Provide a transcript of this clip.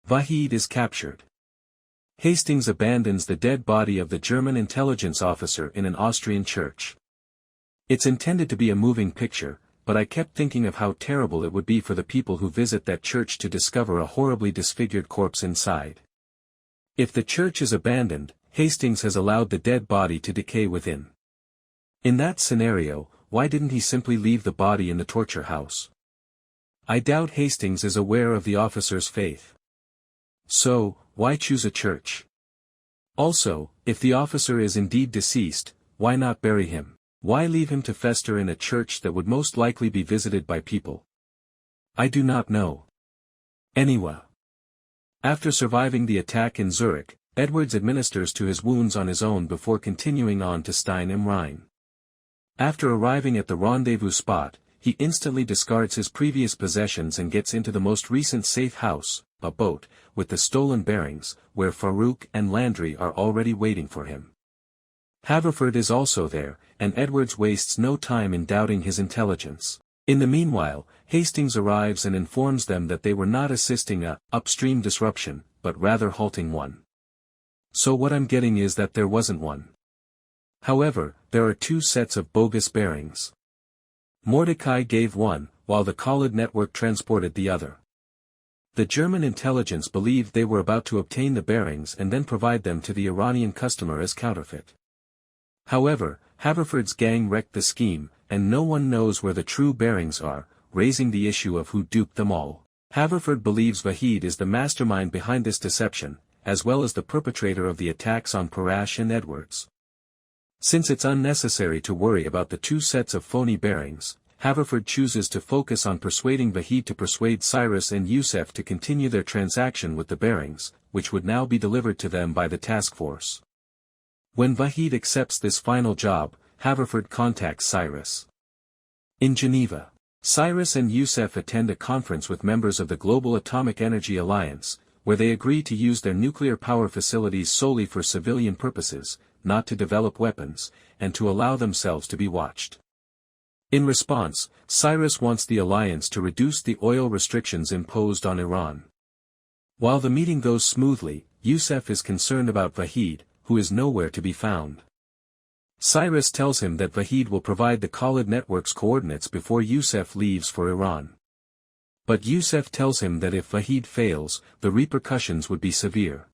Vahid is captured. Hastings abandons the dead body of the German intelligence officer in an Austrian church. It's intended to be a moving picture, but I kept thinking of how terrible it would be for the people who visit that church to discover a horribly disfigured corpse inside. If the church is abandoned, Hastings has allowed the dead body to decay within. In that scenario, why didn't he simply leave the body in the torture house? I doubt Hastings is aware of the officer's faith. So, why choose a church? Also, if the officer is indeed deceased, why not bury him? Why leave him to fester in a church that would most likely be visited by people? I do not know. Anywa. After surviving the attack in Zurich, Edwards administers to his wounds on his own before continuing on to Stein am Rhein. After arriving at the rendezvous spot, he instantly discards his previous possessions and gets into the most recent safe house, a boat, with the stolen bearings, where Farooq and Landry are already waiting for him. Haverford is also there, and Edwards wastes no time in doubting his intelligence. In the meanwhile, Hastings arrives and informs them that they were not assisting a upstream disruption, but rather halting one. So what I'm getting is that there wasn't one. However, there are two sets of bogus bearings. Mordecai gave one, while the Khalid network transported the other. The German intelligence believed they were about to obtain the bearings and then provide them to the Iranian customer as counterfeit. However, Haverford's gang wrecked the scheme, and no one knows where the true bearings are, raising the issue of who duped them all. Haverford believes Vahid is the mastermind behind this deception, as well as the perpetrator of the attacks on Parash and Edwards. Since it's unnecessary to worry about the two sets of phony bearings, Haverford chooses to focus on persuading Vahid to persuade Cyrus and Youssef to continue their transaction with the bearings, which would now be delivered to them by the task force. When Vahid accepts this final job, Haverford contacts Cyrus. In Geneva, Cyrus and Youssef attend a conference with members of the Global Atomic Energy Alliance, where they agree to use their nuclear power facilities solely for civilian purposes, not to develop weapons, and to allow themselves to be watched. In response, Cyrus wants the alliance to reduce the oil restrictions imposed on Iran. While the meeting goes smoothly, Youssef is concerned about Vahid, who is nowhere to be found. Cyrus tells him that Vahid will provide the Khalid network's coordinates before Youssef leaves for Iran. But Youssef tells him that if Vahid fails, the repercussions would be severe.